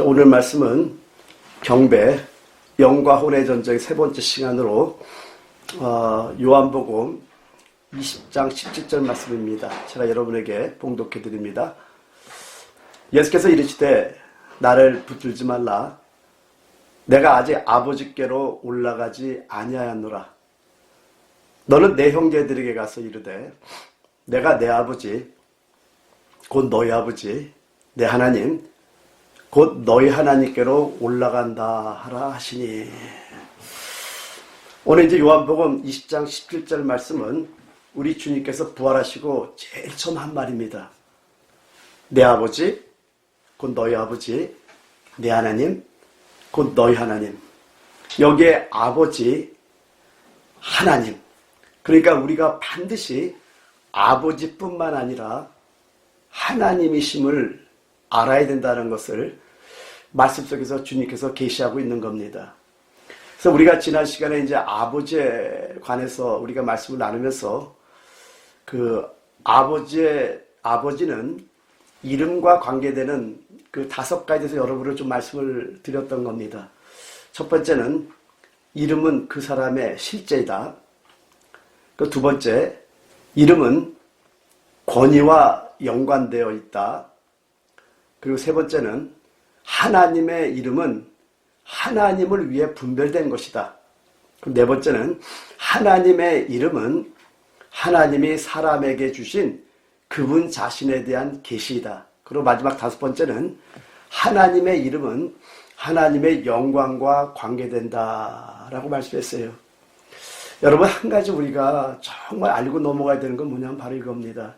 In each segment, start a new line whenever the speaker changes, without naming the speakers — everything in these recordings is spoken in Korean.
오늘 말씀은 경배, 영과 혼의 전쟁의 세 번째 시간으로 요한복음 20장 17절 말씀입니다. 제가 여러분에게 봉독해 드립니다. 예수께서 이르시되 나를 붙들지 말라. 내가 아직 아버지께로 올라가지 아니하였노라. 너는 내 형제들에게 가서 이르되 내가 내 아버지 곧 너희 아버지 내 하나님 곧 너희 하나님께로 올라간다 하라 하시니. 오늘 이제 요한복음 20장 17절 말씀은 우리 주님께서 부활하시고 제일 처음 한 말입니다. 내 아버지 곧 너희 아버지 내 하나님 곧 너희 하나님. 여기에 아버지 하나님, 그러니까 우리가 반드시 아버지뿐만 아니라 하나님이심을 알아야 된다는 것을 말씀 속에서 주님께서 계시하고 있는 겁니다. 그래서 우리가 지난 시간에 이제 아버지에 관해서 우리가 말씀을 나누면서 그 아버지는 이름과 관계되는 그 5가지에 대해서 여러분을 좀 말씀을 드렸던 겁니다. 첫 번째는 이름은 그 사람의 실제이다. 그 두 번째, 이름은 권위와 연관되어 있다. 그리고 세 번째는 하나님의 이름은 하나님을 위해 분별된 것이다. 그리고 네 번째는 하나님의 이름은 하나님이 사람에게 주신 그분 자신에 대한 계시이다. 그리고 마지막 5번째는 하나님의 이름은 하나님의 영광과 관계된다라고 말씀했어요. 여러분, 한 가지 우리가 정말 알고 넘어가야 되는 건 뭐냐면 바로 이겁니다.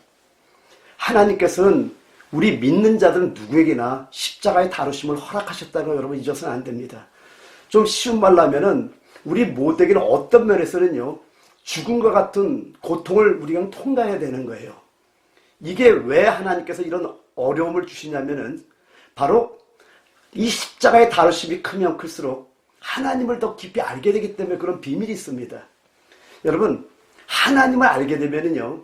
하나님께서는 우리 믿는 자들은 누구에게나 십자가의 다루심을 허락하셨다는 거 여러분 잊어서는 안 됩니다. 좀 쉬운 말로 하면은 우리 모두에게는 어떤 면에서는요, 죽음과 같은 고통을 우리가 통과해야 되는 거예요. 이게 왜 하나님께서 이런 어려움을 주시냐면은 바로 이 십자가의 다루심이 크면 클수록 하나님을 더 깊이 알게 되기 때문에 그런 비밀이 있습니다. 여러분, 하나님을 알게 되면은요,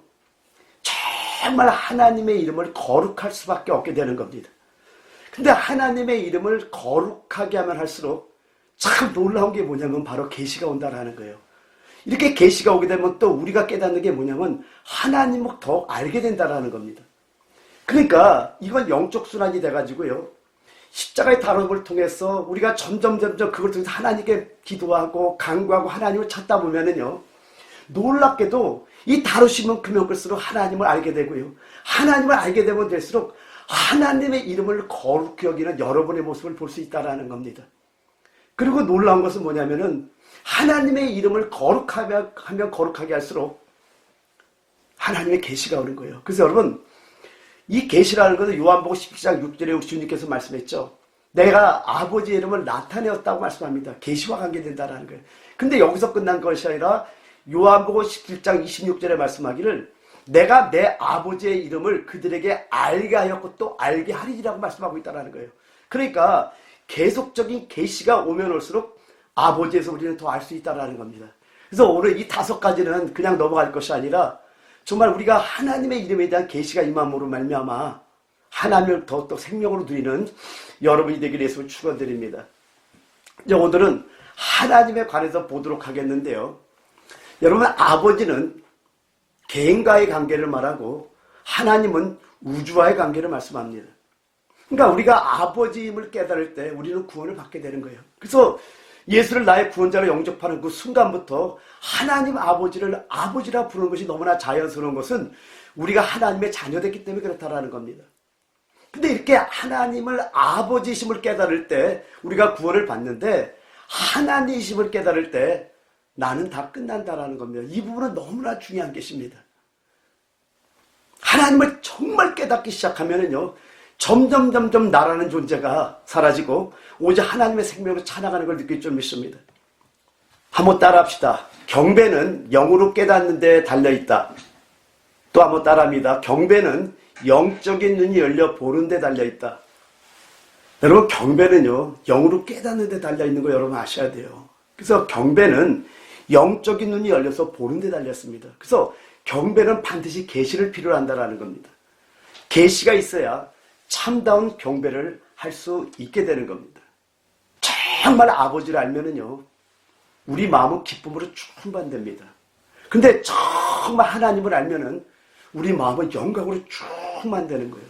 정말 하나님의 이름을 거룩할 수밖에 없게 되는 겁니다. 근데 하나님의 이름을 거룩하게 하면 할수록 참 놀라운 게 뭐냐면 바로 계시가 온다라는 거예요. 이렇게 계시가 오게 되면 또 우리가 깨닫는 게 뭐냐면 하나님을 더 알게 된다라는 겁니다. 그러니까 이건 영적 순환이 돼가지고요, 십자가의 다름을 통해서 우리가 점점 그걸 통해서 하나님께 기도하고 간구하고 하나님을 찾다 보면은요, 놀랍게도 이 다루심은 크면 클수록 하나님을 알게 되고요, 하나님을 알게 되면 될수록 하나님의 이름을 거룩히 여기는 여러분의 모습을 볼 수 있다는 겁니다. 그리고 놀라운 것은 뭐냐면은 하나님의 이름을 거룩하면 거룩하게 할수록 하나님의 계시가 오는 거예요. 그래서 여러분, 이 계시라는 것은 요한복음 17장 6절에 주님께서 말씀했죠. 내가 아버지의 이름을 나타내었다고 말씀합니다. 계시와 관계된다는 거예요. 근데 여기서 끝난 것이 아니라 요한복음 17장 26절에 말씀하기를 내가 내 아버지의 이름을 그들에게 알게 하였고 또 알게 하리라고 말씀하고 있다는 거예요. 그러니까 계속적인 계시가 오면 올수록 아버지에서 우리는 더 알 수 있다는 겁니다. 그래서 오늘 이 5가지는 그냥 넘어갈 것이 아니라 정말 우리가 하나님의 이름에 대한 계시가 임함으로 말미암아 하나님을 더욱더 생명으로 누리는 여러분이 되기를 예수를 축원드립니다. 이제 오늘은 하나님에 관해서 보도록 하겠는데요. 여러분, 아버지는 개인과의 관계를 말하고 하나님은 우주와의 관계를 말씀합니다. 그러니까 우리가 아버지임을 깨달을 때 우리는 구원을 받게 되는 거예요. 그래서 예수를 나의 구원자로 영접하는 그 순간부터 하나님 아버지를 아버지라 부르는 것이 너무나 자연스러운 것은 우리가 하나님의 자녀됐기 때문에 그렇다라는 겁니다. 근데 이렇게 하나님을 아버지심을 깨달을 때 우리가 구원을 받는데, 하나님이심을 깨달을 때 나는 다 끝난다라는 겁니다. 이 부분은 너무나 중요한 것입니다. 하나님을 정말 깨닫기 시작하면은요, 점점 나라는 존재가 사라지고 오직 하나님의 생명으로 차나가는 걸 느낄 줄 믿습니다. 한번 따라합시다. 경배는 영으로 깨닫는 데 달려있다. 또 한번 따라합니다. 경배는 영적인 눈이 열려 보는 데 달려있다. 여러분, 경배는요, 영으로 깨닫는 데 달려있는 거 여러분 아셔야 돼요. 그래서 경배는 영적인 눈이 열려서 보는 데 달렸습니다. 그래서 경배는 반드시 계시를 필요로 한다는 겁니다. 계시가 있어야 참다운 경배를 할 수 있게 되는 겁니다. 정말 아버지를 알면은요, 우리 마음은 기쁨으로 충만됩니다. 근데 정말 하나님을 알면은 우리 마음은 영광으로 충만되는 거예요.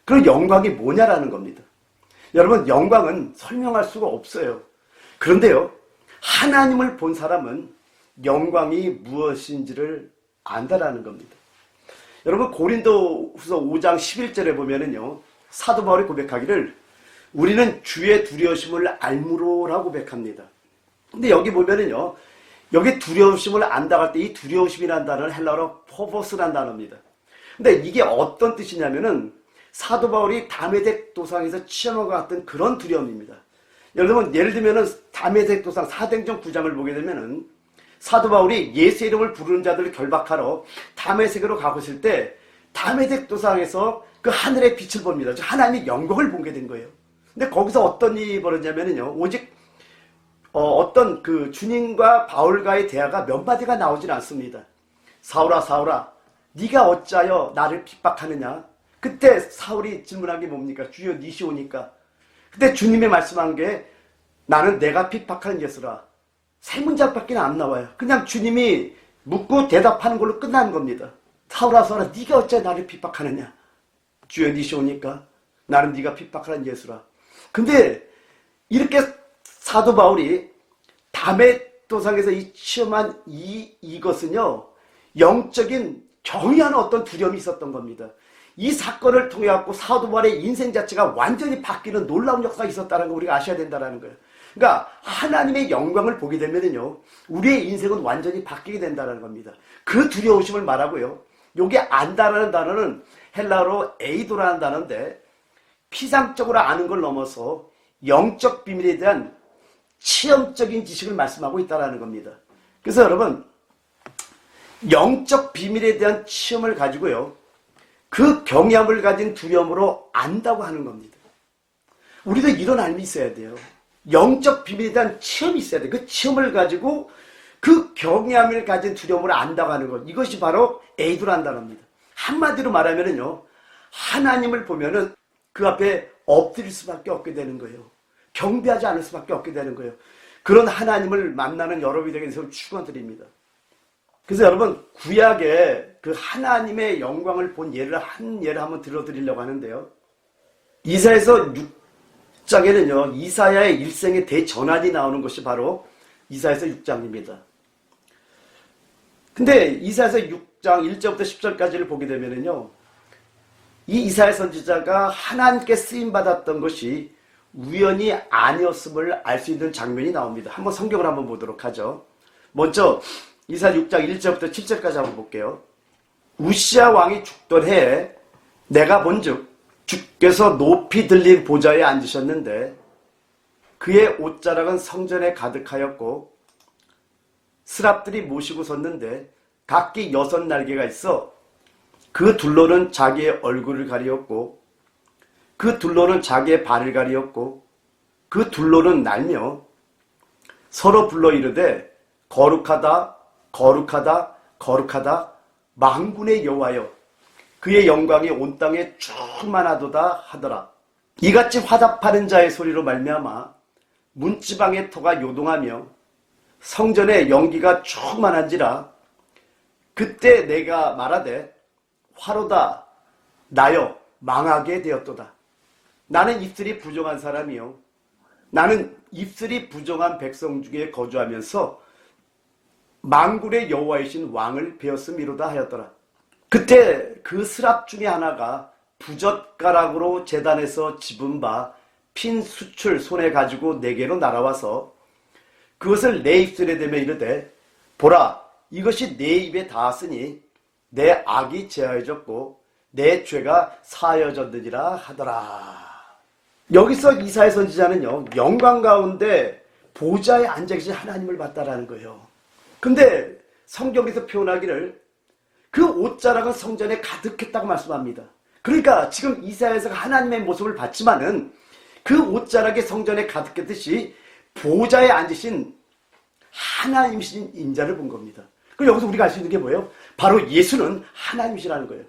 그 영광이 뭐냐라는 겁니다. 여러분, 영광은 설명할 수가 없어요. 그런데요, 하나님을 본 사람은 영광이 무엇인지를 안다라는 겁니다. 여러분, 고린도후서 5장 11절에 보면은요, 사도 바울이 고백하기를 우리는 주의 두려우심을 알므로라고 고백합니다. 근데 여기 보면은요, 여기 두려우심을 안다고 할 때 이 두려우심이라는 단어는 헬라어로 포보스라는 단어입니다. 근데 이게 어떤 뜻이냐면은 사도 바울이 다메섹 도상에서 체험한 것 같은 그런 두려움입니다. 여러분, 예를 들면은 다메섹 도상 사도행전 9장을 보게 되면은 사도 바울이 예수의 이름을 부르는 자들을 결박하러 다메섹으로 가고 있을 때 다메섹 도상에서 그 하늘의 빛을 봅니다. 즉 하나님의 영광을 보게 된 거예요. 근데 거기서 어떤 일이 벌어지냐면요, 오직 어떤 그 주님과 바울과의 대화가 몇 마디가 나오질 않습니다. 사울아, 사울아, 네가 어찌하여 나를 핍박하느냐? 그때 사울이 질문한 게 뭡니까? 주여, 니시 오니까. 그때 주님이 말씀한 게 나는 내가 핍박하는 예수라. 세 문장밖에 안 나와요. 그냥 주님이 묻고 대답하는 걸로 끝나는 겁니다. 사울아, 사울아, 네가 어찌하여 나를 핍박하느냐? 주여, 니시 오니까 나는 네가 핍박하는 예수라. 근데 이렇게 사도 바울이 다메섹 도상에서 체험한 이것은요, 영적인 경이한 어떤 두려움이 있었던 겁니다. 이 사건을 통해 갖고 사도 바울의 인생 자체가 완전히 바뀌는 놀라운 역사가 있었다는 걸 우리가 아셔야 된다는 거예요. 그러니까 하나님의 영광을 보게 되면은요, 우리의 인생은 완전히 바뀌게 된다는 겁니다. 그 두려우심을 말하고요. 요게 안다라는 단어는 헬라어로 에이도라는 단어인데 피상적으로 아는 걸 넘어서 영적 비밀에 대한 체험적인 지식을 말씀하고 있다는 겁니다. 그래서 여러분, 영적 비밀에 대한 체험을 가지고요, 그 경외함을 가진 두려움으로 안다고 하는 겁니다. 우리도 이런 알미 있어야 돼요. 영적 비밀에 대한 체험이 있어야 돼요. 그 체험을 가지고 그 경외함을 가진 두려움으로 안다고 하는 것, 이것이 바로 에이도란다는 겁니다. 한마디로 말하면은요, 하나님을 보면은 그 앞에 엎드릴 수밖에 없게 되는 거예요. 경배하지 않을 수밖에 없게 되는 거예요. 그런 하나님을 만나는 여러분이 되게 돼서 축원드립니다. 그래서 여러분, 구약에 그 하나님의 영광을 본 예를 한번 들어드리려고 하는데요. 이사야서 6장에는요, 이사야의 일생의 대전환이 나오는 것이 바로 이사야서 6장입니다. 근데 이사야서 6장 1절부터 10절까지를 보게 되면은요, 이 이사야 선지자가 하나님께 쓰임받았던 것이 우연이 아니었음을 알 수 있는 장면이 나옵니다. 한번 성경을 한번 보도록 하죠. 먼저 이사야 6장 1절부터 7절까지 한번 볼게요. 우시야 왕이 죽던 해에 내가 본즉 주께서 높이 들린 보좌에 앉으셨는데 그의 옷자락은 성전에 가득하였고 스랍들이 모시고 섰는데 각기 6날개가 있어 그 둘로는 자기의 얼굴을 가리었고 그 둘로는 자기의 발을 가리었고 그 둘로는 날며 서로 불러 이르되 거룩하다 거룩하다 거룩하다 만군의 여호와여 그의 영광이 온 땅에 충만하도다 하더라. 이같이 화답하는 자의 소리로 말미암아 문지방의 터가 요동하며 성전의 연기가 충만한지라. 그때 내가 말하되 화로다 나여 망하게 되었도다. 나는 입술이 부정한 사람이요 나는 입술이 부정한 백성 중에 거주하면서 만군의 여호와이신 왕을 베었음이로다 하였더라. 그때 그 스랍 중에 하나가 부젓가락으로 제단에서 집은 바 핀 수출 손에 가지고 내게로 날아와서 그것을 내 입술에 대며 이르되 보라 이것이 내 입에 닿았으니 내 악이 제하여졌고 내 죄가 사하여졌느니라 하더라. 여기서 이사야 선지자는요, 영광 가운데 보좌에 앉아 계신 하나님을 봤다라는 거예요. 근데 성경에서 표현하기를 그 옷자락은 성전에 가득했다고 말씀합니다. 그러니까 지금 이사야에서 하나님의 모습을 봤지만은 그 옷자락이 성전에 가득했듯이 보좌에 앉으신 하나님이신 인자를 본 겁니다. 그럼 여기서 우리가 알 수 있는 게 뭐예요? 바로 예수는 하나님이시라는 거예요.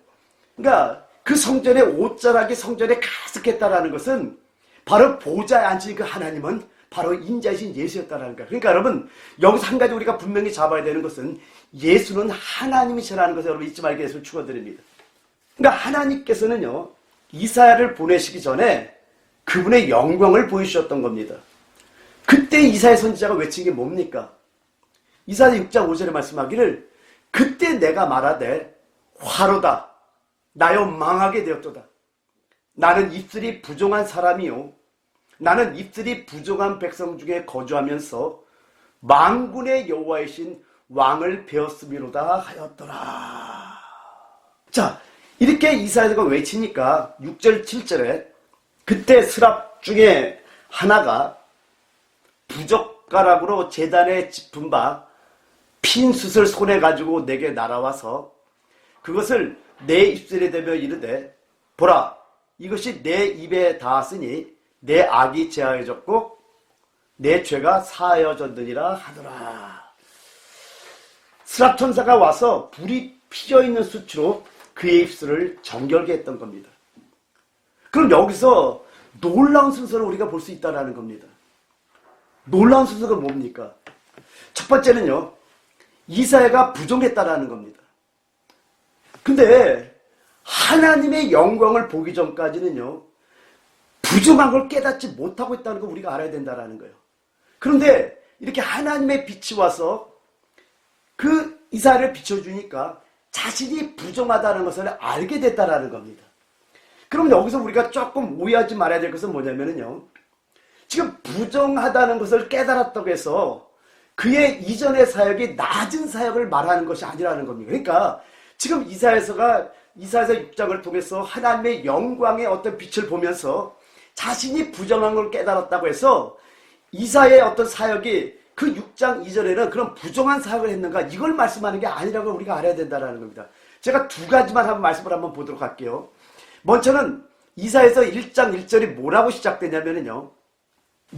그러니까 그 성전의 옷자락이 성전에 가득했다라는 것은 바로 보좌에 앉으신 그 하나님은 바로 인자이신 예수였다라는 거예요. 그러니까 여러분, 여기서 한 가지 우리가 분명히 잡아야 되는 것은 예수는 하나님이시라는 것을 여러분 잊지 말게 해서 축원드립니다. 그러니까 하나님께서는요, 이사야를 보내시기 전에 그분의 영광을 보여주셨던 겁니다. 그때 이사야 선지자가 외친 게 뭡니까? 이사야 6장 5절에 말씀하기를 그때 내가 말하되 화로다 나여 망하게 되었도다. 나는 입술이 부정한 사람이요 나는 입술이 부정한 백성 중에 거주하면서 만군의 여호와이신 왕을 배웠음이로다 하였더라. 자, 이렇게 이사야가 외치니까 6절 7절에 그때 스랍 중에 하나가 부젓가락으로 제단에 짚은 바 핀 숯을 손에 가지고 내게 날아와서 그것을 내 입술에 대며 이르되 보라 이것이 내 입에 닿았으니 내 악이 제하여졌고 내 죄가 사하여졌느니라 하더라. 스랍 천사가 와서 불이 피어있는 수치로 그의 입술을 정결게 했던 겁니다. 그럼 여기서 놀라운 순서를 우리가 볼 수 있다는 겁니다. 놀라운 순서가 뭡니까? 첫 번째는요, 이사야가 부정했다라는 겁니다. 근데 하나님의 영광을 보기 전까지는요, 부정한 걸 깨닫지 못하고 있다는 걸 우리가 알아야 된다는 거예요. 그런데 이렇게 하나님의 빛이 와서 그 이사야를 비춰주니까 자신이 부정하다는 것을 알게 됐다라는 겁니다. 그럼 여기서 우리가 조금 오해하지 말아야 될 것은 뭐냐면요, 지금 부정하다는 것을 깨달았다고 해서 그의 이전의 사역이 낮은 사역을 말하는 것이 아니라는 겁니다. 그러니까 지금 이사야서 6장을 통해서 하나님의 영광의 어떤 빛을 보면서 자신이 부정한 걸 깨달았다고 해서 이사야의 어떤 사역이 그 6장 이전에는 그런 부정한 사역을 했는가 이걸 말씀하는 게 아니라고 우리가 알아야 된다는 겁니다. 제가 두 가지만 한번 말씀을 한번 보도록 할게요. 먼저는 이사야서 1장 1절이 뭐라고 시작되냐면요,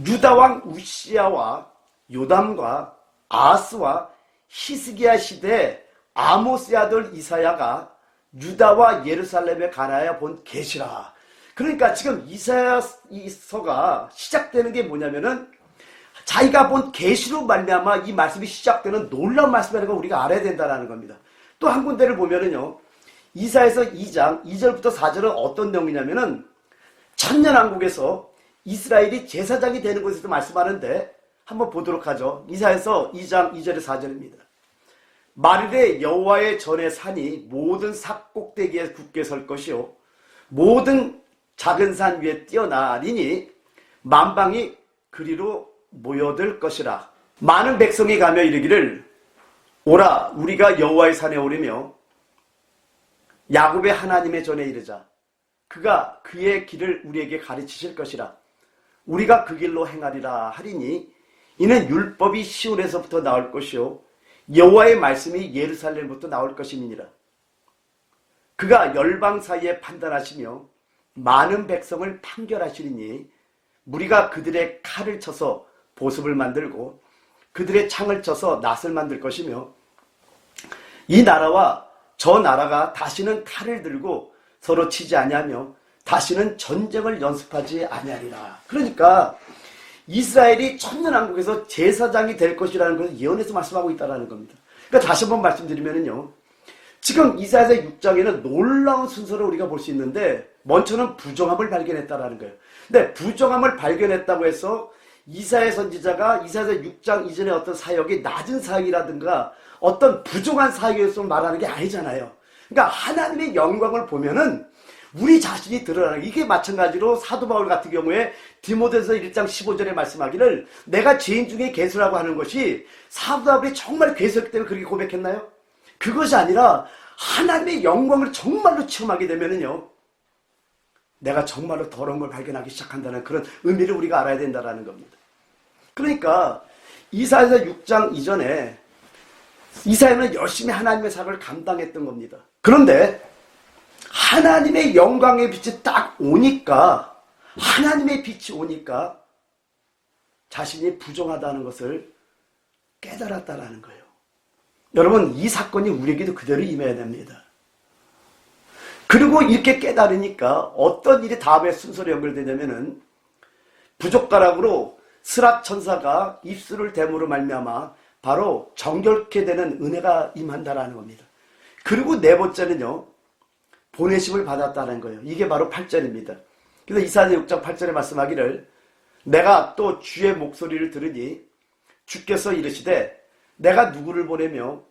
유다왕 우시야와 요담과 아하스와 히스기야 시대 아모스의 아들 이사야가 유다와 예루살렘에 가나야 본 계시라. 그러니까 지금 이사야서가 시작되는 게 뭐냐면은 자기가 본 계시로 말미암아 이 말씀이 시작되는 놀라운 말씀이라는 걸 우리가 알아야 된다는 겁니다. 또 한 군데를 보면은요, 이사야서 2장 2절부터 4절은 어떤 내용이냐면은 천년왕국에서 이스라엘이 제사장이 되는 것에서 말씀하는데 한번 보도록 하죠. 이사야서 2장 2절에 4절입니다. 만일에 여호와의 전에 산이 모든 삽꼭대기에 굳게 설 것이요 모든 작은 산 위에 뛰어나리니 만방이 그리로 모여들 것이라. 많은 백성이 가며 이르기를 오라 우리가 여호와의 산에 오르며 야곱의 하나님의 전에 이르자. 그가 그의 길을 우리에게 가르치실 것이라. 우리가 그 길로 행하리라 하리니 이는 율법이 시온에서부터 나올 것이요 여호와의 말씀이 예루살렘부터 나올 것임이니라. 그가 열방 사이에 판단하시며 많은 백성을 판결하시리니 무리가 그들의 칼을 쳐서 보습을 만들고 그들의 창을 쳐서 낫을 만들 것이며 이 나라와 저 나라가 다시는 칼을 들고 서로 치지 아니하며 다시는 전쟁을 연습하지 아니하리라. 그러니까 이스라엘이 천년왕국에서 제사장이 될 것이라는 것을 예언해서 말씀하고 있다는 겁니다. 그러니까 다시 한번 말씀드리면요, 지금 이사야서 6장에는 놀라운 순서를 우리가 볼 수 있는데 먼저는 부정함을 발견했다는 거예요. 근데 부정함을 발견했다고 해서 이사야 선지자가 이사야서 6장 이전에 어떤 사역이 낮은 사역이라든가 어떤 부정한 사역에서 말하는 게 아니잖아요. 그러니까 하나님의 영광을 보면은 우리 자신이 드러나는, 이게 마찬가지로 사도 바울 같은 경우에 디모데서 1장 15절에 말씀하기를 내가 죄인 중에 괴수라고 하는 것이 사도 바울이 정말 괴수였기 때문에 그렇게 고백했나요? 그것이 아니라 하나님의 영광을 정말로 체험하게 되면은요, 내가 정말로 더러운 걸 발견하기 시작한다는 그런 의미를 우리가 알아야 된다는 겁니다. 그러니까 이사야서 6장 이전에 이사야는 열심히 하나님의 사역을 감당했던 겁니다. 그런데 하나님의 영광의 빛이 딱 오니까, 하나님의 빛이 오니까 자신이 부정하다는 것을 깨달았다는 거예요. 여러분, 이 사건이 우리에게도 그대로 임해야 됩니다. 그리고 이렇게 깨달으니까 어떤 일이 다음에 순서로 연결되냐면은 부젓가락으로 스락 천사가 입술을 대므로 말미암아 바로 정결케 되는 은혜가 임한다라는 겁니다. 그리고 네 번째는요, 보내심을 받았다는 거예요. 이게 바로 8절입니다. 그래서 이사야 6장 8절에 말씀하기를 내가 또 주의 목소리를 들으니 주께서 이르시되 내가 누구를 보내며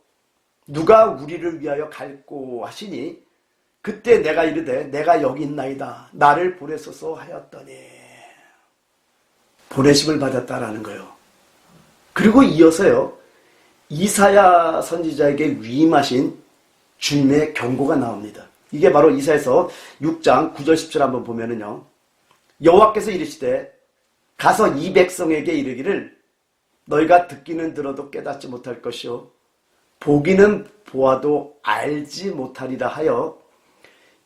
누가 우리를 위하여 갈꼬 하시니 그때 내가 이르되 내가 여기 있나이다 나를 보내소서 하였더니 보내심을 받았다라는 거예요. 그리고 이어서요 이사야 선지자에게 위임하신 주님의 경고가 나옵니다. 이게 바로 이사야서 6장 9절 10절 한번 보면은요 여호와께서 이르시되 가서 이 백성에게 이르기를 너희가 듣기는 들어도 깨닫지 못할 것이요 보기는 보아도 알지 못하리라 하여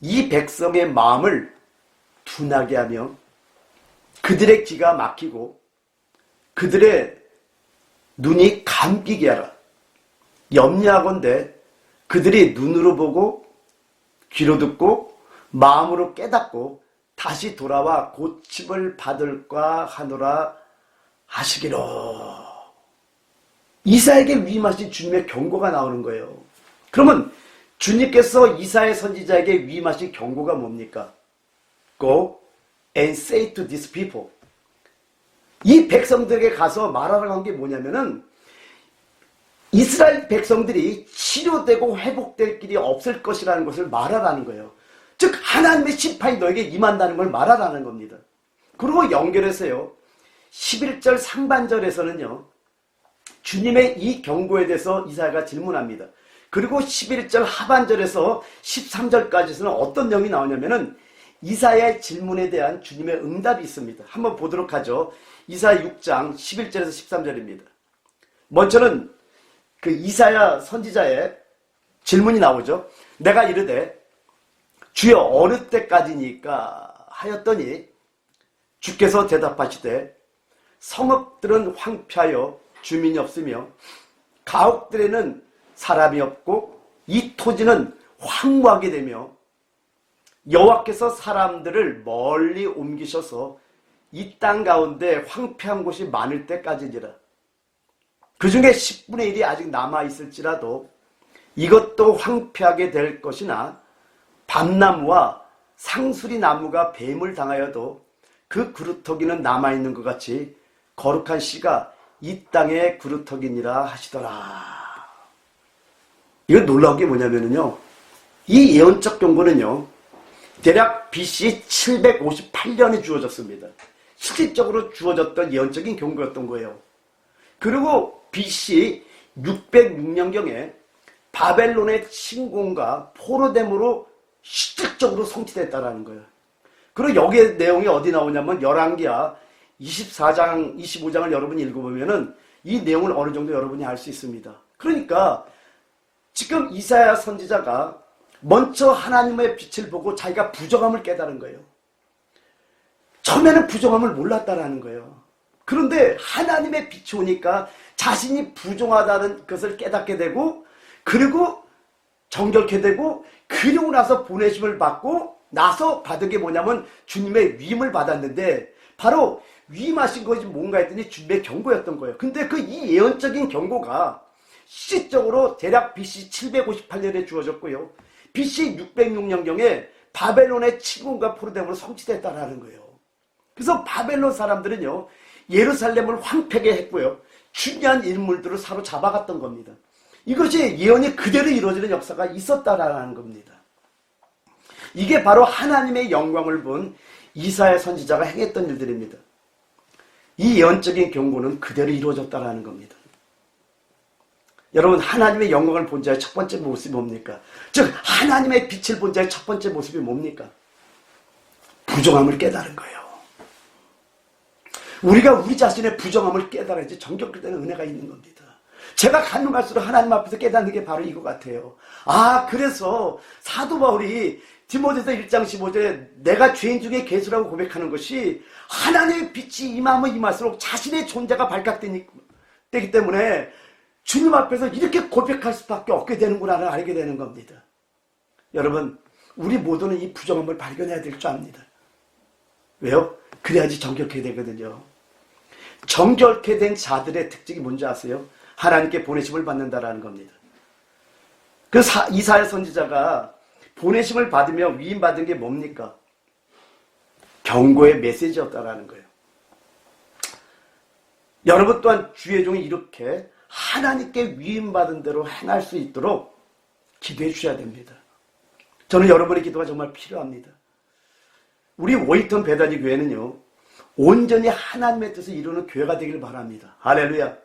이 백성의 마음을 둔하게 하며 그들의 귀가 막히고 그들의 눈이 감기게 하라. 염려하건대 그들이 눈으로 보고 귀로 듣고 마음으로 깨닫고 다시 돌아와 고침을 받을까 하노라 하시기로. 이사야에게 위임하신 주님의 경고가 나오는 거예요. 그러면 주님께서 이사야 선지자에게 위임하신 경고가 뭡니까? Go and say to these people. 이 백성들에게 가서 말하라고 한 게 뭐냐면은 이스라엘 백성들이 치료되고 회복될 길이 없을 것이라는 것을 말하라는 거예요. 즉 하나님의 심판이 너에게 임한다는 걸 말하라는 겁니다. 그리고 연결해서요 11절 상반절에서는요 주님의 이 경고에 대해서 이사야가 질문합니다. 그리고 11절 하반절에서 13절까지는 어떤 내용이 나오냐면은 이사야의 질문에 대한 주님의 응답이 있습니다. 한번 보도록 하죠. 이사야 6장 11절에서 13절입니다. 먼저는 그 이사야 선지자의 질문이 나오죠. 내가 이르되 주여 어느 때까지니까 하였더니 주께서 대답하시되 성읍들은 황폐하여 주민이 없으며 가옥들에는 사람이 없고 이 토지는 황무하게 되며 여호와께서 사람들을 멀리 옮기셔서 이 땅 가운데 황폐한 곳이 많을 때까지니라. 그 중에 10분의 1이 아직 남아있을지라도 이것도 황폐하게 될 것이나 밤나무와 상수리 나무가 뱀을 당하여도 그 그루터기는 남아있는 것 같이 거룩한 씨가 이 땅의 그루터기니라 하시더라. 이거 놀라운 게 뭐냐면요. 이 예언적 경고는요. 대략 BC 758년에 주어졌습니다. 실질적으로 주어졌던 예언적인 경고였던 거예요. 그리고 BC 606년경에 바벨론의 침공과 포로됨으로 실질적으로 성취됐다라는 거예요. 그리고 여기에 내용이 어디 나오냐면 열왕기하 24장, 25장을 여러분이 읽어보면은 이 내용을 어느 정도 여러분이 알 수 있습니다. 그러니까 지금 이사야 선지자가 먼저 하나님의 빛을 보고 자기가 부정함을 깨달은 거예요. 처음에는 부정함을 몰랐다라는 거예요. 그런데 하나님의 빛이 오니까 자신이 부정하다는 것을 깨닫게 되고 그리고 정결케 되고 그리고 나서 보내심을 받고 나서 받은 게 뭐냐면 주님의 위임을 받았는데 바로 위임하신 것이 뭔가 했더니 주님의 경고였던 거예요. 근데 그 이 예언적인 경고가 실질적으로 대략 BC 758년에 주어졌고요. BC 606년경에 바벨론의 침공과 포로됨으로 성취됐다라는 거예요. 그래서 바벨론 사람들은요 예루살렘을 황폐게 했고요. 중요한 인물들을 사로잡아갔던 겁니다. 이것이 예언이 그대로 이루어지는 역사가 있었다라는 겁니다. 이게 바로 하나님의 영광을 본 이사야 선지자가 행했던 일들입니다. 이 예언적인 경고는 그대로 이루어졌다라는 겁니다. 여러분 하나님의 영광을 본 자의 첫 번째 모습이 뭡니까? 즉 하나님의 빛을 본 자의 첫 번째 모습이 뭡니까? 부정함을 깨달은 거예요. 우리가 우리 자신의 부정함을 깨달아야지 정결케 되는 은혜가 있는 겁니다. 제가 가면 갈수록 하나님 앞에서 깨닫는 게 바로 이거 같아요. 아 그래서 사도 바울이 디모데서 1장 15절에 내가 죄인 중에 괴수라고 고백하는 것이 하나님의 빛이 임하면 임할수록 자신의 존재가 발각되기 때문에 주님 앞에서 이렇게 고백할 수밖에 없게 되는구나를 알게 되는 겁니다. 여러분 우리 모두는 이 부정함을 발견해야 될 줄 압니다. 왜요? 그래야지 정결케 되거든요. 정결케 된 자들의 특징이 뭔지 아세요? 하나님께 보내심을 받는다라는 겁니다. 그 이사야 선지자가 보내심을 받으며 위임받은 게 뭡니까? 경고의 메시지였다라는 거예요. 여러분 또한 주의 종이 이렇게 하나님께 위임받은 대로 행할 수 있도록 기도해 주셔야 됩니다. 저는 여러분의 기도가 정말 필요합니다. 우리 워이턴 베다니 교회는요, 온전히 하나님의 뜻을 이루는 교회가 되길 바랍니다. 할렐루야.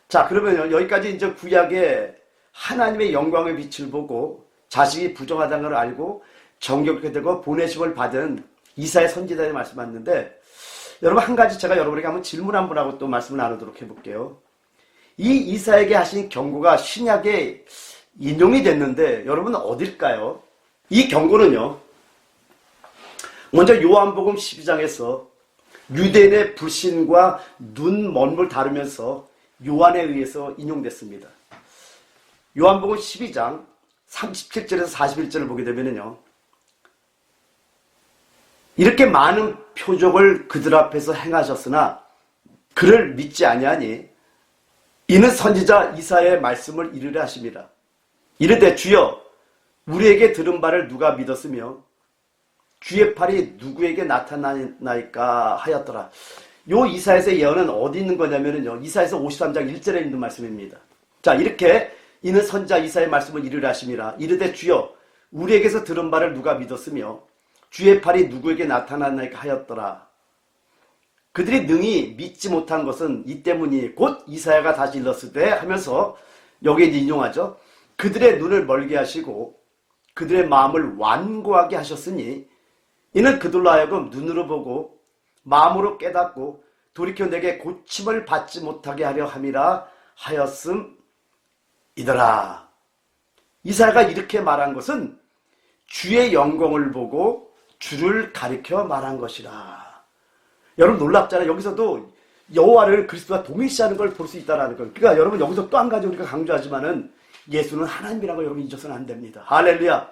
자, 그러면요, 여기까지 이제 구약의 하나님의 영광의 빛을 보고 자식이 부정하다는 걸 알고 정결케 되고 보내심을 받은 이사야 선지자의 말씀 왔는데, 여러분 한 가지 제가 여러분에게 한번 질문 한번 하고 또 말씀을 나누도록 해볼게요. 이 이사야에게 하신 경고가 신약에 인용이 됐는데 여러분은 어딜까요? 이 경고는요, 먼저 요한복음 12장에서 유대인의 불신과 눈먼물 다루면서 요한에 의해서 인용됐습니다. 요한복음 12장 37절에서 41절을 보게 되면요, 이렇게 많은 표적을 그들 앞에서 행하셨으나 그를 믿지 아니하니 이는 선지자 이사야의 말씀을 이르려 하심이라. 이르되 주여 우리에게 들은 바를 누가 믿었으며 주의 팔이 누구에게 나타나나이까 하였더라. 요 이사야서의 예언은 어디 있는 거냐면요, 이사야서 53장 1절에 있는 말씀입니다. 자, 이렇게 이는 선지자 이사야의 말씀을 이르려 하심이라. 이르되 주여 우리에게서 들은 바를 누가 믿었으며 주의 팔이 누구에게 나타나나이까 하였더라. 그들이 능히 믿지 못한 것은 이 때문이 곧 이사야가 다시 일렀을 때 하면서 여기에 이제 인용하죠. 그들의 눈을 멀게 하시고 그들의 마음을 완고하게 하셨으니 이는 그들로 하여금 눈으로 보고 마음으로 깨닫고 돌이켜 내게 고침을 받지 못하게 하려 함이라 하였음이더라. 이사야가 이렇게 말한 것은 주의 영광을 보고 주를 가리켜 말한 것이라. 여러분 놀랍잖아요. 여기서도 여호와를 그리스도와 동일시하는 걸 볼 수 있다는 걸. 그러니까 여러분 여기서 또 한 가지 우리가 강조하지만은 예수는 하나님이라는 걸 여러분 잊어서는 안 됩니다. 할렐루야.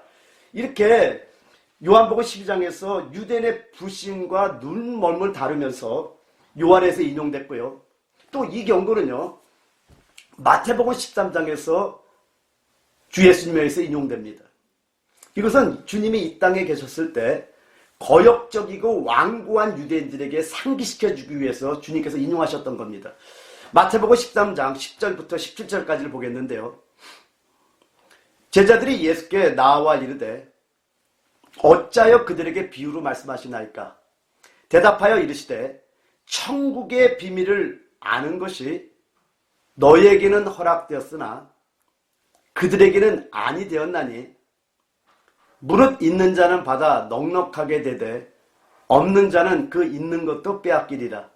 이렇게 요한복음 12장에서 유대인의 불신과 눈먼물 다루면서 요한에서 인용됐고요. 또 이 경고는요, 마태복음 13장에서 주 예수님에 의해서 인용됩니다. 이것은 주님이 이 땅에 계셨을 때 거역적이고 완고한 유대인들에게 상기시켜주기 위해서 주님께서 인용하셨던 겁니다. 마태복음 13장 10절부터 17절까지를 보겠는데요. 제자들이 예수께 나와 이르되 어찌하여 그들에게 비유로 말씀하시나이까? 대답하여 이르시되 천국의 비밀을 아는 것이 너희에게는 허락되었으나 그들에게는 아니 되었나니 무릇 있는 자는 받아 넉넉하게 되되 없는 자는 그 있는 것도 빼앗기리라.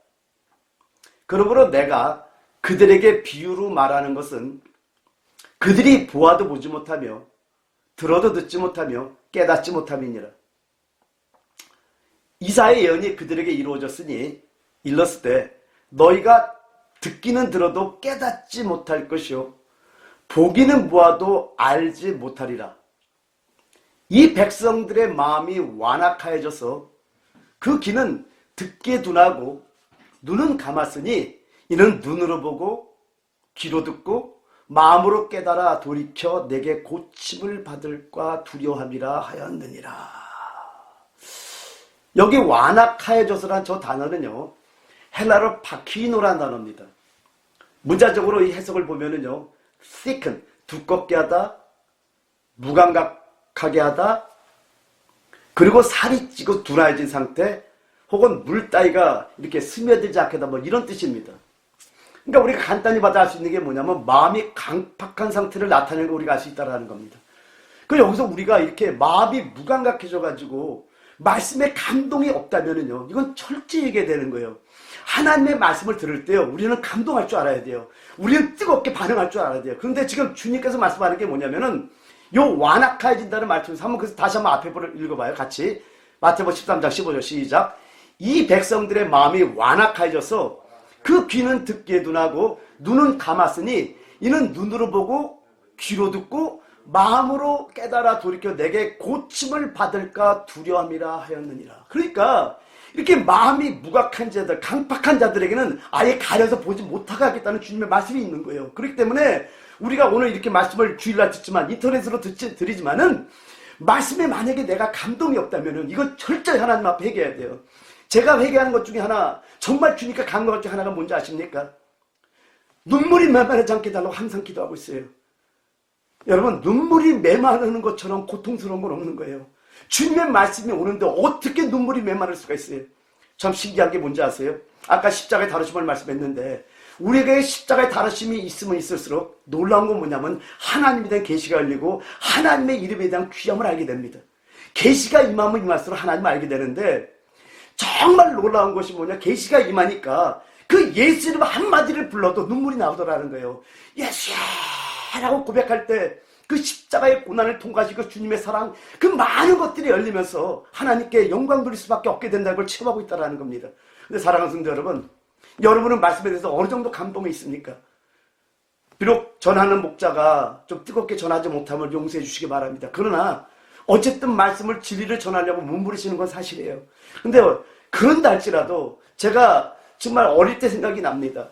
그러므로 내가 그들에게 비유로 말하는 것은 그들이 보아도 보지 못하며 들어도 듣지 못하며 깨닫지 못함이니라. 이사야의 예언이 그들에게 이루어졌으니 일렀을 때 너희가 듣기는 들어도 깨닫지 못할 것이요 보기는 보아도 알지 못하리라. 이 백성들의 마음이 완악하여져서 그 귀는 듣게 둔하고 눈은 감았으니 이는 눈으로 보고 귀로 듣고 마음으로 깨달아 돌이켜 내게 고침을 받을까 두려움이라 하였느니라. 여기 완악하여져서란 저 단어는요, 헬라어 파키노라는 단어입니다. 문자적으로 이 해석을 보면은요, thicken, 두껍게 하다, 무감각하게 하다, 그리고 살이 찌고 둔해진 상태, 혹은 물 따위가 이렇게 스며들지 않게 하다, 뭐 이런 뜻입니다. 그러니까 우리가 간단히 받아 알 수 있는 게 뭐냐면 마음이 강팍한 상태를 나타내는 걸 우리가 알 수 있다는 겁니다. 그래서 여기서 우리가 이렇게 마음이 무감각해져가지고 말씀에 감동이 없다면은요, 이건 철저히 얘기해야 되는 거예요. 하나님의 말씀을 들을 때요, 우리는 감동할 줄 알아야 돼요. 우리는 뜨겁게 반응할 줄 알아야 돼요. 그런데 지금 주님께서 말씀하는 게 뭐냐면은 요 완악해진다는 말씀에서 한번 그래서 다시 한번 앞에 읽어봐요. 같이 마태복음 13장 15절 시작. 이 백성들의 마음이 완악해져서 그 귀는 듣기에 둔하고 눈은 감았으니 이는 눈으로 보고 귀로 듣고 마음으로 깨달아 돌이켜 내게 고침을 받을까 두려움이라 하였느니라. 그러니까 이렇게 마음이 무각한 자들, 강팍한 자들에게는 아예 가려서 보지 못하게 하겠다는 주님의 말씀이 있는 거예요. 그렇기 때문에 우리가 오늘 이렇게 말씀을 주일날 듣지만, 인터넷으로 드리지만은, 말씀에 만약에 내가 감동이 없다면은 이거 철저히 하나님 앞에 회개해야 돼요. 제가 회개하는 것 중에 하나, 정말 주니까 감동한 것 중에 하나가 뭔지 아십니까? 눈물이 메마르지 않게 해달라고 항상 기도하고 있어요. 여러분, 눈물이 메마르는 것처럼 고통스러운 건 없는 거예요. 주님의 말씀이 오는데 어떻게 눈물이 메마를 수가 있어요? 참 신기한 게 뭔지 아세요? 아까 십자가의 다루심을 말씀했는데, 우리에게 십자가의 다루심이 있으면 있을수록 놀라운 건 뭐냐면 하나님에 대한 계시가 열리고 하나님의 이름에 대한 귀함을 알게 됩니다. 계시가 임하면 임할수록 하나님을 알게 되는데, 정말 놀라운 것이 뭐냐, 계시가 임하니까 그 예수 이름 한마디를 불러도 눈물이 나오더라는 거예요. 예수야 라고 고백할 때 그 십자가의 고난을 통과하시고 주님의 사랑, 그 많은 것들이 열리면서 하나님께 영광 돌릴 수밖에 없게 된다는 걸 체험하고 있다는 겁니다. 근데 사랑하는 성도 여러분, 여러분은 말씀에 대해서 어느 정도 감동이 있습니까? 비록 전하는 목자가 좀 뜨겁게 전하지 못하면 용서해 주시기 바랍니다. 그러나 어쨌든 말씀을, 진리를 전하려고 몸부리시는 건 사실이에요. 근데 그런다 할지라도 제가 정말 어릴 때 생각이 납니다.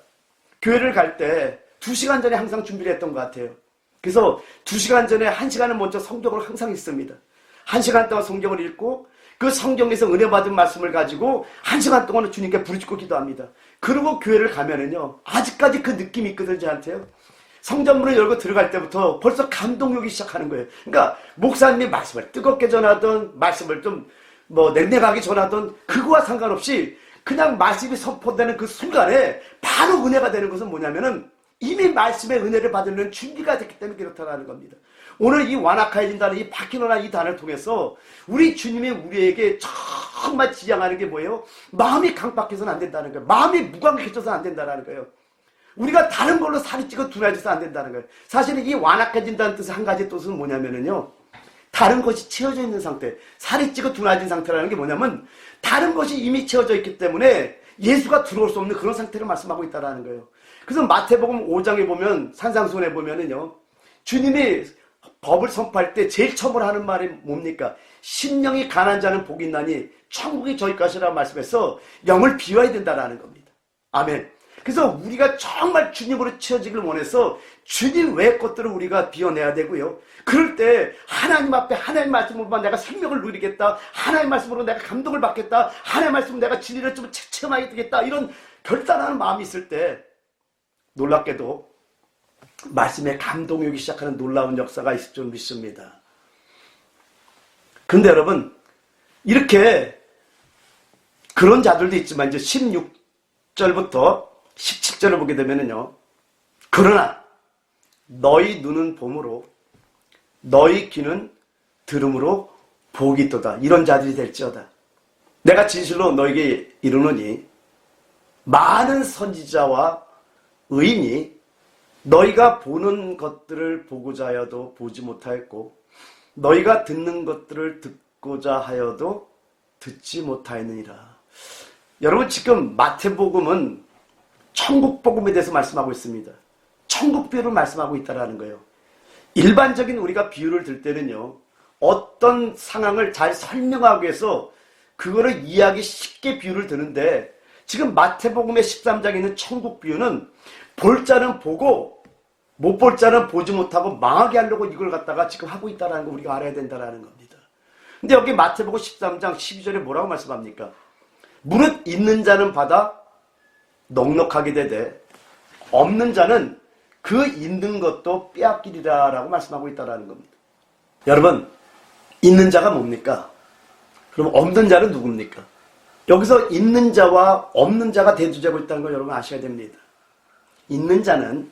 교회를 갈 때 2시간 전에 항상 준비를 했던 것 같아요. 그래서 2시간 전에 1시간을 먼저 성경을 항상 읽습니다. 1시간 동안 성경을 읽고 그 성경에서 은혜 받은 말씀을 가지고 1시간 동안은 주님께 부르짖고 기도합니다. 그리고 교회를 가면은요, 아직까지 그 느낌이 있거든요, 저한테요. 성전문을 열고 들어갈 때부터 벌써 감동이 오기 시작하는 거예요. 그러니까 목사님이 말씀을 뜨겁게 전하던, 말씀을 좀 냉랭하게 전하던, 그거와 상관없이 그냥 말씀이 선포되는 그 순간에 바로 은혜가 되는 것은 뭐냐면은 이미 말씀의 은혜를 받으려는 준비가 됐기 때문에 그렇다는 겁니다. 오늘 이 완악해진다는 이 바뀌노라 이 단어를 통해서 우리 주님이 우리에게 정말 지향하는 게 뭐예요? 마음이 강박해서는 안 된다는 거예요. 마음이 무감각해져서는 안 된다는 거예요. 우리가 다른 걸로 살이 찌고 둔해져서 안 된다는 거예요. 사실은 이 완악해진다는 뜻의 한 가지 뜻은 뭐냐면은요, 다른 것이 채워져 있는 상태, 살이 찌고 둔해진 상태라는 게 뭐냐면 다른 것이 이미 채워져 있기 때문에 예수가 들어올 수 없는 그런 상태를 말씀하고 있다는 거예요. 그래서 마태복음 5장에 보면, 산상수훈에 보면은요, 주님이 법을 선포할 때 제일 처음으로 하는 말이 뭡니까? 심령이 가난한 자는 복이 있나니 천국이 저희 것이라고 말씀해서 영을 비워야 된다는 겁니다. 아멘. 그래서 우리가 정말 주님으로 채워지길 원해서 주님 외의 것들을 우리가 비워내야 되고요. 그럴 때 하나님 앞에 하나님 말씀으로만 내가 생명을 누리겠다, 하나님 말씀으로 내가 감동을 받겠다, 하나님 말씀으로 내가 진리를 좀 체험하게 되겠다, 이런 결단하는 마음이 있을 때 놀랍게도 말씀에 감동이 오기 시작하는 놀라운 역사가 있을 줄 믿습니다. 근데 여러분, 이렇게 그런 자들도 있지만 이제 16절부터 17절을 보게 되면은요, 그러나 너희 눈은 봄으로 너희 귀는 들음으로 복이 있도다, 이런 자들이 될지어다. 내가 진실로 너에게 이르노니 많은 선지자와 의인이 너희가 보는 것들을 보고자 하여도 보지 못하였고 너희가 듣는 것들을 듣고자 하여도 듣지 못하였느니라. 여러분, 지금 마태복음은 천국복음에 대해서 말씀하고 있습니다. 천국 비유를 말씀하고 있다는 거예요. 일반적인 우리가 비유를 들 때는요, 어떤 상황을 잘 설명하기 위해서 그거를 이해하기 쉽게 비유를 드는데, 지금 마태복음의 13장에 있는 천국 비유는 볼 자는 보고 못 볼 자는 보지 못하고 망하게 하려고 이걸 갖다가 지금 하고 있다는 거 우리가 알아야 된다는 겁니다. 근데 여기 마태복음 13장 12절에 뭐라고 말씀합니까? 무릇 있는 자는 받아 넉넉하게 되되 없는 자는 그 있는 것도 빼앗기리라 라고 말씀하고 있다는 겁니다. 여러분, 있는 자가 뭡니까? 그럼 없는 자는 누굽니까? 여기서 있는 자와 없는 자가 대두되고 있다는 걸 여러분 아셔야 됩니다. 있는 자는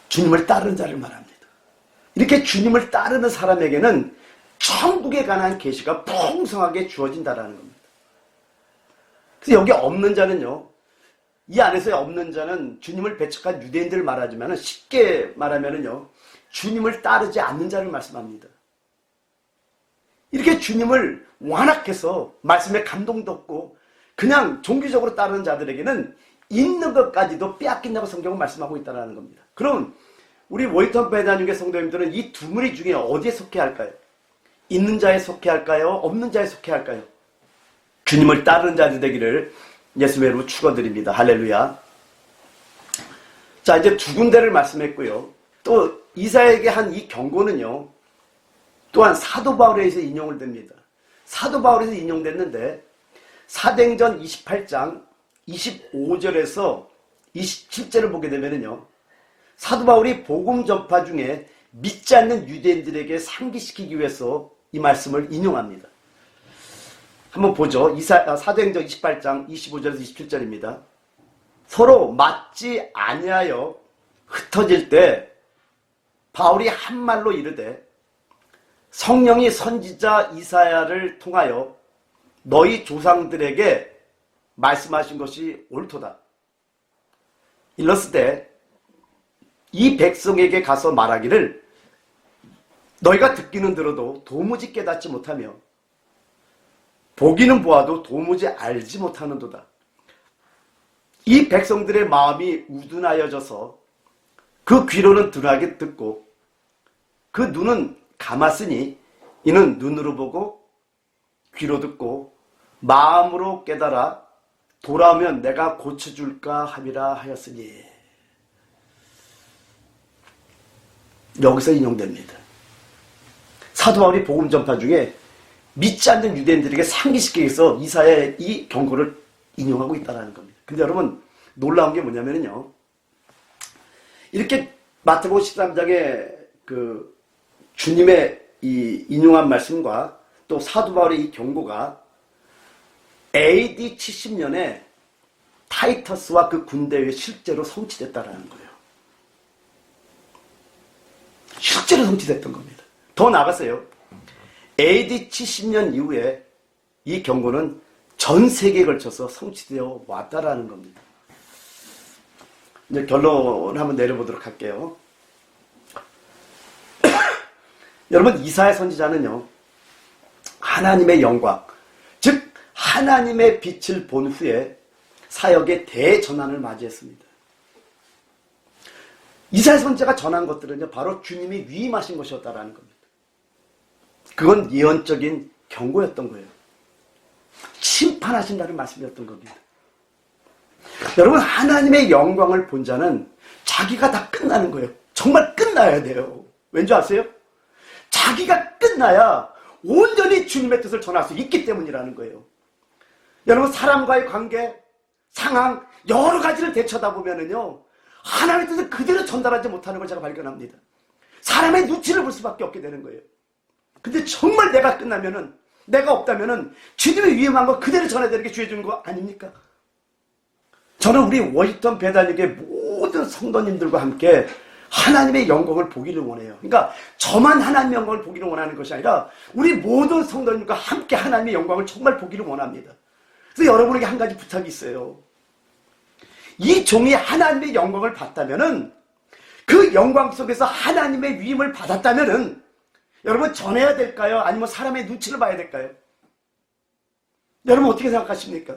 주님을 따르는 자를 말합니다. 이렇게 주님을 따르는 사람에게는 천국에 관한 계시가 풍성하게 주어진다는 겁니다. 그래서 여기 없는 자는요, 이 안에서의 없는 자는 주님을 배척한 유대인들을 말하지만 쉽게 말하면은요, 주님을 따르지 않는 자를 말씀합니다. 이렇게 주님을 완악해서 말씀에 감동도 없고 그냥 종교적으로 따르는 자들에게는 있는 것까지도 빼앗긴다고 성경은 말씀하고 있다는 겁니다. 그럼 우리 워이턴 배단육의 성도님들은 이 두 무리 중에 어디에 속해 할까요? 있는 자에 속해 할까요? 없는 자에 속해 할까요? 주님을 따르는 자들 되기를 예수님의 이름으로 축원드립니다. 할렐루야. 자, 이제 두 군데를 말씀했고요. 또 이사야에게 한 이 경고는요, 또한 사도 바울에서 인용을 됩니다. 사도 바울에서 인용됐는데 사도행전 28장 25절에서 27절을 보게 되면요, 사도 바울이 복음 전파 중에 믿지 않는 유대인들에게 상기시키기 위해서 이 말씀을 인용합니다. 한번 보죠. 사도행전 28장 25절에서 27절입니다. 서로 맞지 아니하여 흩어질 때 바울이 한 말로 이르되 성령이 선지자 이사야를 통하여 너희 조상들에게 말씀하신 것이 옳도다. 일렀을 이 백성에게 가서 말하기를 너희가 듣기는 들어도 도무지 깨닫지 못하며 보기는 보아도 도무지 알지 못하는도다. 이 백성들의 마음이 우둔하여져서 그 귀로는 둔하게 듣고 그 눈은 감았으니 이는 눈으로 보고 귀로 듣고 마음으로 깨달아 돌아오면 내가 고쳐줄까 함이라 하였으니. 여기서 인용됩니다. 사도 바울이 복음 전파 중에 믿지 않는 유대인들에게 상기시키기 위해서 이사야의 이 경고를 인용하고 있다는 겁니다. 근데 여러분 놀라운 게 뭐냐면요, 이렇게 마태복음 13장에 그 주님의 이 인용한 말씀과 또 사도 바울의 이 경고가 AD 70년에 타이터스와 그 군대에 실제로 성취됐다라는 거예요. 실제로 성취됐던 겁니다. 더 나아가서요, AD 70년 이후에 이 경고는 전 세계에 걸쳐서 성취되어 왔다라는 겁니다. 이제 결론을 한번 내려보도록 할게요. 여러분, 이사야 선지자는요, 하나님의 영광, 즉 하나님의 빛을 본 후에 사역의 대전환을 맞이했습니다. 이사야 선지자가 전한 것들은요, 바로 주님이 위임하신 것이었다라는 겁니다. 그건 예언적인 경고였던 거예요. 심판하신다는 말씀이었던 겁니다. 여러분, 하나님의 영광을 본 자는 자기가 다 끝나는 거예요. 정말 끝나야 돼요. 왠지 아세요? 자기가 끝나야 온전히 주님의 뜻을 전할 수 있기 때문이라는 거예요. 여러분, 사람과의 관계, 상황, 여러 가지를 되쳐다보면은요, 하나님의 뜻을 그대로 전달하지 못하는 걸 제가 발견합니다. 사람의 눈치를 볼 수밖에 없게 되는 거예요. 근데 정말 내가 끝나면은, 내가 없다면은 주님의 위험한 거 그대로 전해드리는 게 주의 주는 거 아닙니까? 저는 우리 워싱턴 배달역의 모든 성도님들과 함께 하나님의 영광을 보기를 원해요. 그러니까 저만 하나님의 영광을 보기를 원하는 것이 아니라 우리 모든 성도님과 함께 하나님의 영광을 정말 보기를 원합니다. 그래서 여러분에게 한 가지 부탁이 있어요. 이 종이 하나님의 영광을 봤다면은, 그 영광 속에서 하나님의 위임을 받았다면은 여러분 전해야 될까요? 아니면 사람의 눈치를 봐야 될까요? 여러분 어떻게 생각하십니까?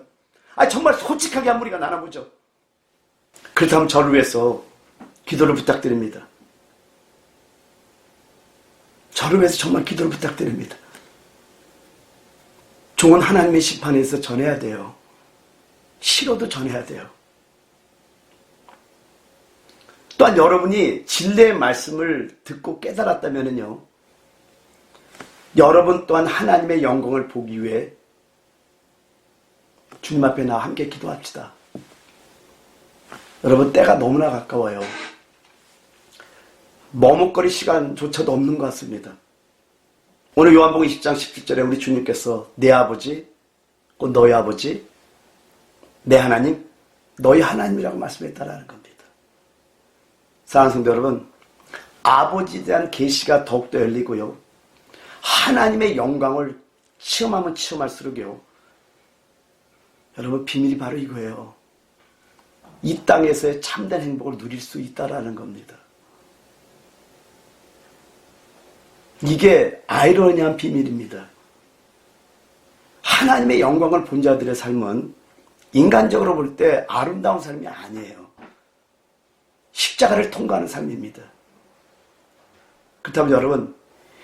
정말 솔직하게 한번 우리가 나눠보죠. 그렇다면 저를 위해서 기도를 부탁드립니다. 저를 위해서 정말 기도를 부탁드립니다. 종은 하나님의 심판에서 전해야 돼요. 싫어도 전해야 돼요. 또한 여러분이 진리의 말씀을 듣고 깨달았다면요, 여러분 또한 하나님의 영광을 보기 위해 주님 앞에 나와 함께 기도합시다. 여러분, 때가 너무나 가까워요. 머뭇거릴 시간조차도 없는 것 같습니다. 오늘 요한복음 20장 17절에 우리 주님께서 내 아버지, 곧 너희 아버지, 내 하나님, 너희 하나님이라고 말씀했다라는 겁니다. 사랑하는 성도 여러분, 아버지에 대한 계시가 더욱더 열리고요, 하나님의 영광을 체험하면 체험할수록요, 여러분 비밀이 바로 이거예요. 이 땅에서의 참된 행복을 누릴 수 있다라는 겁니다. 이게 아이러니한 비밀입니다. 하나님의 영광을 본 자들의 삶은 인간적으로 볼 때 아름다운 삶이 아니에요. 십자가를 통과하는 삶입니다. 그렇다면 여러분,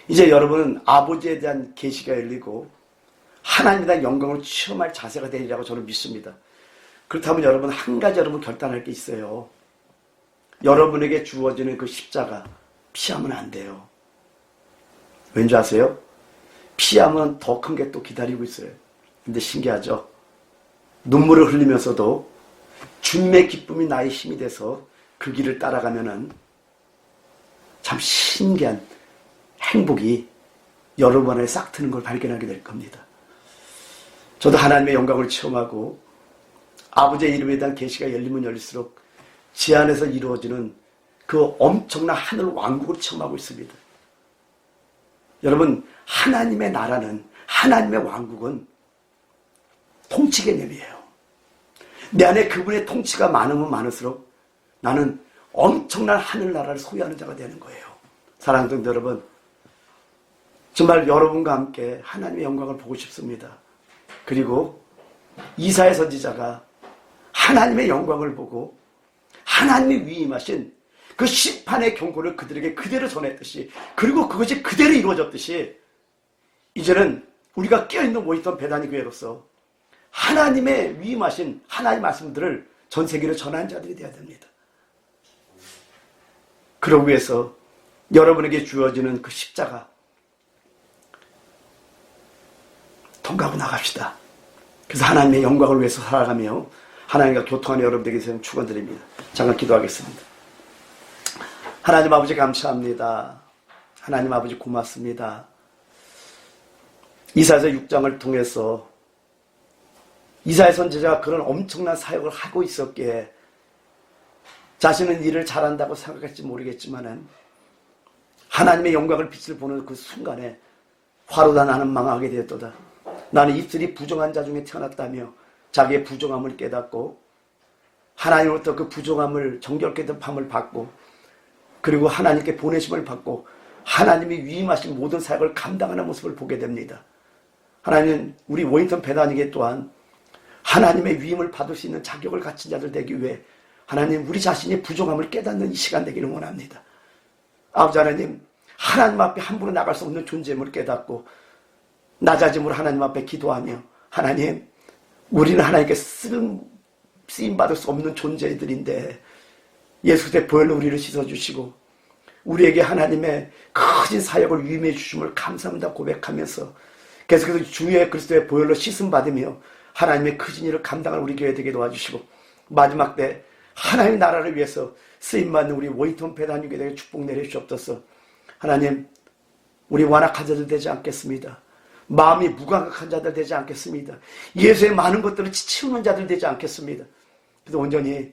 이제 여러분은 아버지에 대한 계시가 열리고 하나님에 대한 영광을 체험할 자세가 되리라고 저는 믿습니다. 그렇다면 여러분, 한 가지 여러분 결단할 게 있어요. 여러분에게 주어지는 그 십자가 피하면 안 돼요. 왠지 아세요? 피하면 더 큰 게 또 기다리고 있어요. 근데 신기하죠? 눈물을 흘리면서도 주님의 기쁨이 나의 힘이 돼서 그 길을 따라가면은 참 신기한 행복이 여러분 안에 싹 트는 걸 발견하게 될 겁니다. 저도 하나님의 영광을 체험하고 아버지의 이름에 대한 계시가 열리면 열릴수록 제 안에서 이루어지는 그 엄청난 하늘 왕국을 체험하고 있습니다. 여러분, 하나님의 나라는, 하나님의 왕국은 통치 개념이에요. 내 안에 그분의 통치가 많으면 많을수록 나는 엄청난 하늘나라를 소유하는 자가 되는 거예요. 사랑하는 성도 여러분, 정말 여러분과 함께 하나님의 영광을 보고 싶습니다. 그리고 이사야 선지자가 하나님의 영광을 보고 하나님이 위임하신 그 심판의 경고를 그들에게 그대로 전했듯이, 그리고 그것이 그대로 이루어졌듯이, 이제는 우리가 깨어있는 모이턴 베다니 교회로서 하나님의 위임하신 하나님의 말씀들을 전 세계로 전하는 자들이 되어야 됩니다. 그러기 위해서 여러분에게 주어지는 그 십자가 통과하고 나갑시다. 그래서 하나님의 영광을 위해서 살아가며 하나님과 교통하는 여러분들에게 저는 축원드립니다. 잠깐 기도하겠습니다. 하나님 아버지 감사합니다. 하나님 아버지 고맙습니다. 이사야서 6장을 통해서 이사야 선지자가 그런 엄청난 사역을 하고 있었기에 자신은 일을 잘한다고 생각할지 모르겠지만은 하나님의 영광을 빛을 보는 그 순간에 화로다 나는 망하게 되었도다. 나는 입술이 부정한 자 중에 태어났다며 자기의 부정함을 깨닫고 하나님으로부터 그 부정함을 정결케 된 밤을 받고, 그리고 하나님께 보내심을 받고 하나님이 위임하신 모든 사역을 감당하는 모습을 보게 됩니다. 하나님은 우리 워인턴 베다니게 또한 하나님의 위임을 받을 수 있는 자격을 갖춘 자들 되기 위해 하나님 우리 자신의 부정함을 깨닫는 이 시간 되기를 원합니다. 아버지 하나님, 하나님 앞에 함부로 나갈 수 없는 존재임을 깨닫고 낮아짐으로 하나님 앞에 기도하며, 하나님, 우리는 하나님께 쓰임받을 수 없는 존재들인데 예수의 보혈로 우리를 씻어주시고 우리에게 하나님의 크신 사역을 위임해 주심을 감사합니다 고백하면서 계속해서 주의 그리스도의 보혈로 씻음받으며 하나님의 크신 일을 감당할 우리 교회 되게 도와주시고, 마지막 때 하나님의 나라를 위해서 쓰임받는 우리 워인턴 베다니 교회에 축복 내려주시옵소서. 하나님, 우리 완악한 자들 되지 않겠습니다. 마음이 무감각한 자들 되지 않겠습니다. 예수의 많은 것들을 치우는 자들 되지 않겠습니다. 그래서 온전히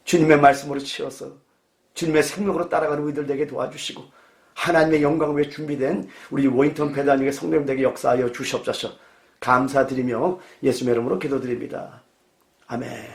주님의 말씀으로 치어서 주님의 생명으로 따라가는 우리들 되게 도와주시고 하나님의 영광을 위해 준비된 우리 워인턴 베다니의 성도님들에게 역사하여 주시옵소서. 감사드리며 예수님의 이름으로 기도드립니다. 아멘.